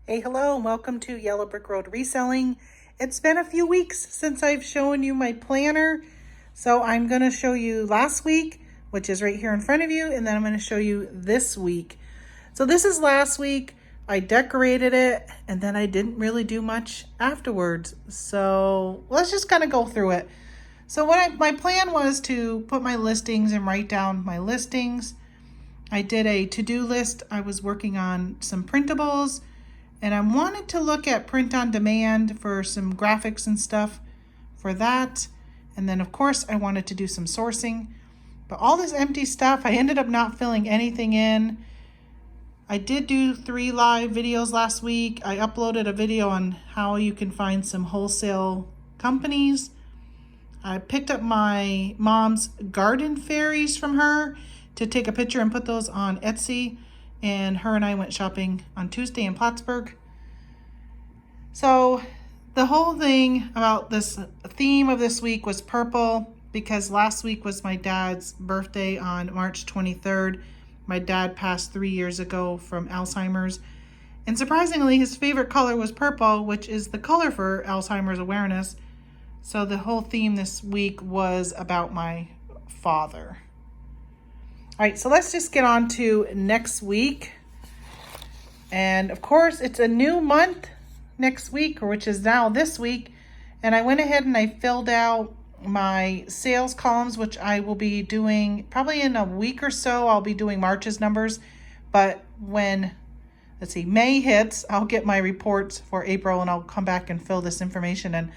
Hey, hello, and welcome to Yellow Brick Road Reselling. It's been a few weeks since I've shown you my planner, so I'm going to show you last week, which is right here in front of you, and then I'm going to show you this week. So this is last week. I decorated it, and then I didn't really do much afterwards. So let's just kind of go through it. So my plan was to put my listings and write down my listings. I did a to-do list. I was working on some printables, and I wanted to look at print on demand for some graphics and stuff for that. And then of course I wanted to do some sourcing, but all this empty stuff, I ended up not filling anything in. I did do 3 live videos last week. I uploaded a video on how you can find some wholesale companies. I picked up my mom's garden fairies from her to take a picture and put those on Etsy. And her and I went shopping on Tuesday in Plattsburgh. So the whole thing about this theme of this week was purple, because last week was my dad's birthday on March 23rd. My dad passed 3 years ago from Alzheimer's. And surprisingly, his favorite color was purple, which is the color for Alzheimer's awareness. So the whole theme this week was about my father. All right, so let's just get on to next week. And of course, it's a new month next week, which is now this week. And I went ahead and I filled out my sales columns, which I will be doing probably in a week or so. I'll be doing March's numbers. But when, May hits, I'll get my reports for April and I'll come back and fill this information in.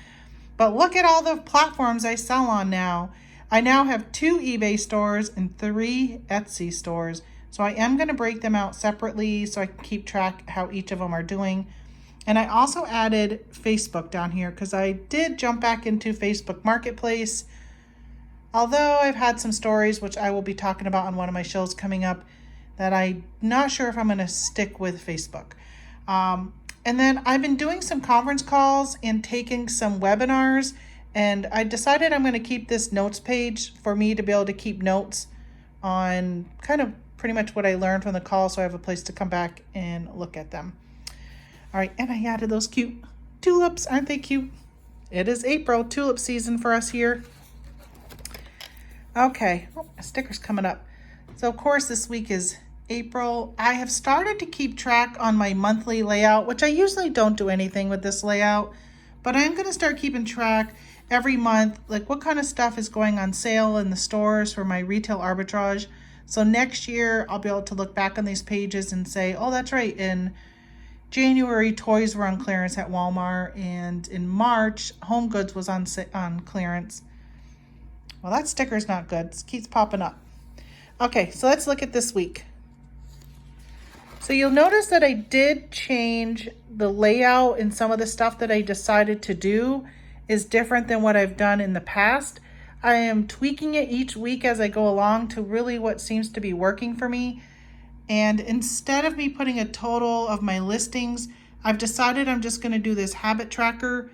But look at all the platforms I sell on now. I now have 2 eBay stores and 3 Etsy stores. So I am going to break them out separately so I can keep track how each of them are doing. And I also added Facebook down here because I did jump back into Facebook Marketplace. Although I've had some stories, which I will be talking about on one of my shows coming up, that I'm not sure if I'm going to stick with Facebook. And then I've been doing some conference calls and taking some webinars. And I decided I'm going to keep this notes page for me to be able to keep notes on kind of pretty much what I learned from the call, so I have a place to come back and look at them. All right, and I added those cute tulips. Aren't they cute? It is April, tulip season for us here. Okay, a sticker's coming up. So of course this week is April. I have started to keep track on my monthly layout, which I usually don't do anything with this layout, but I'm going to start keeping track every month, like what kind of stuff is going on sale in the stores for my retail arbitrage. So next year, I'll be able to look back on these pages and say, oh, that's right. In January, toys were on clearance at Walmart. And in March, home goods was on clearance. Well, that sticker's not good. It keeps popping up. Okay, so let's look at this week. So you'll notice that I did change the layout, and some of the stuff that I decided to do is different than what I've done in the past. I am tweaking it each week as I go along to really what seems to be working for me. And instead of me putting a total of my listings, I've decided I'm just going to do this habit tracker.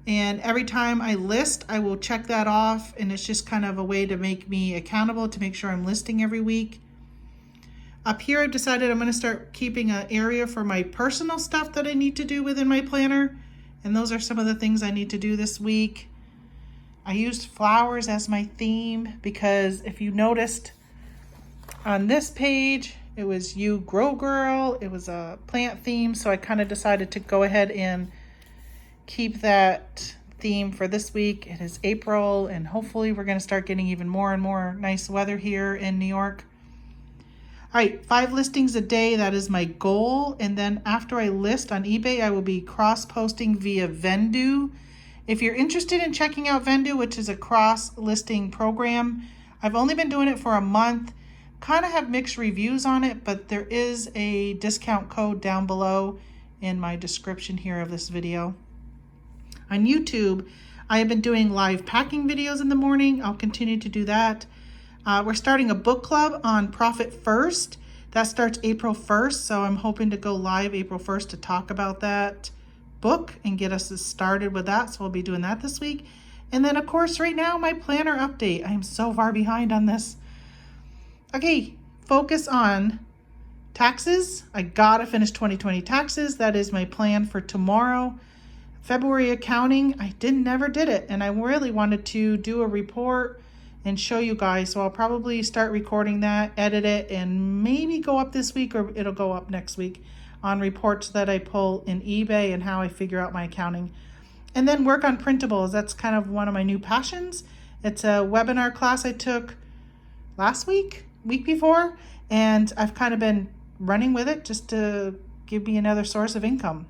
And every time I list, I will check that off. And it's just kind of a way to make me accountable to make sure I'm listing every week. Up here, I've decided I'm going to start keeping an area for my personal stuff that I need to do within my planner. And those are some of the things I need to do this week. I used flowers as my theme because if you noticed on this page, it was You Grow Girl. It was a plant theme. So I kind of decided to go ahead and keep that theme for this week. It is April, and hopefully we're going to start getting even more and more nice weather here in New York. All right, 5 listings a day, that is my goal. And then after I list on eBay, I will be cross-posting via Vendoo. If you're interested in checking out Vendoo, which is a cross-listing program, I've only been doing it for a month. Kind of have mixed reviews on it, but there is a discount code down below in my description here of this video. On YouTube, I have been doing live packing videos in the morning. I'll continue to do that. We're starting a book club on Profit First. That starts April 1st, so I'm hoping to go live April 1st to talk about that book and get us started with that. So we'll be doing that this week. And then, of course, right now, my planner update. I am so far behind on this. Okay, focus on Taxes, I gotta finish 2020 taxes. That is my plan for tomorrow. February accounting, I never did it, and I really wanted to do a report and show you guys. So I'll probably start recording that, edit it, and maybe go up this week, or it'll go up next week on reports that I pull in eBay and how I figure out my accounting. And then work on printables. That's kind of one of my new passions. It's a webinar class I took last week before, and I've kind of been running with it just to give me another source of income.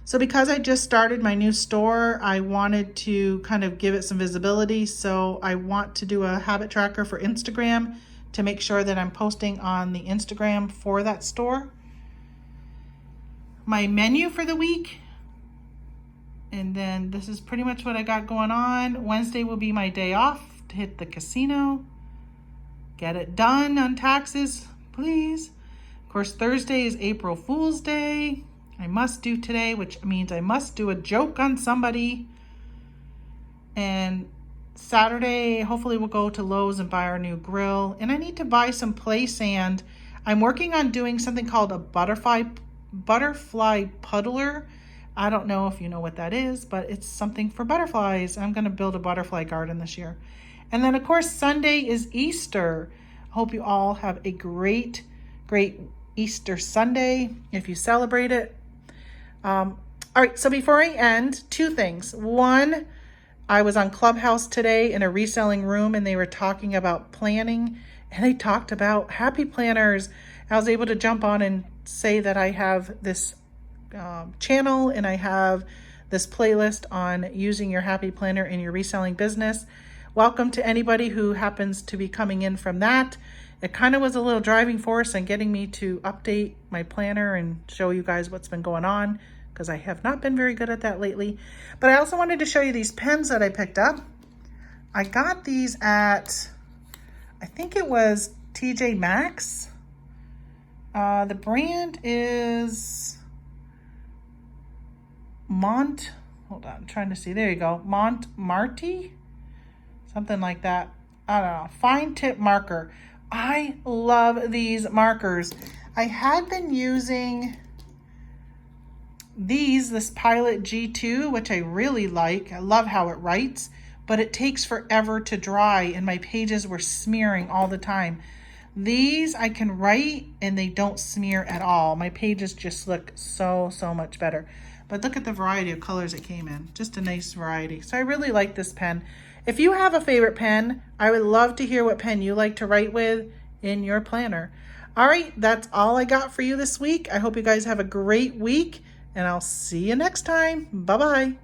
So because I just started my new store, I wanted to kind of give it some visibility. So I want to do a habit tracker for Instagram to make sure that I'm posting on the Instagram for that store. My menu for the week, and then this is pretty much what I got going on. Wednesday will be my day off to hit the casino. Get it done on taxes, please. Of course, Thursday is April Fool's Day. I must do today, which means I must do a joke on somebody. And Saturday, hopefully we'll go to Lowe's and buy our new grill. And I need to buy some play sand. I'm working on doing something called a butterfly puddler. I don't know if you know what that is, but it's something for butterflies. I'm going to build a butterfly garden this year. And then, of course, Sunday is Easter. I hope you all have a great Easter Sunday if you celebrate it. All right, so before I end, two things. One, I was on Clubhouse today in a reselling room, and they were talking about planning, and they talked about happy planners. I was able to jump on and say that I have this channel, and I have this playlist on using your happy planner in your reselling business. Welcome to anybody who happens to be coming in from that. It kind of was a little driving force in getting me to update my planner and show you guys what's been going on, because I have not been very good at that lately. But I also wanted to show you these pens that I picked up. I got these at, I think it was TJ Maxx. The brand is hold on, I'm trying to see. There you go. Marty? Something like that. I don't know. Fine tip marker. I love these markers. I had been using this Pilot G2, which I really like. I love how it writes, but it takes forever to dry, and my pages were smearing all the time. These I can write and they don't smear at all. My pages just look so much better. But look at the variety of colors it came in. Just a nice variety. So I really like this pen. If you have a favorite pen, I would love to hear what pen you like to write with in your planner. All right, that's all I got for you this week. I hope you guys have a great week, and I'll see you next time. Bye-bye.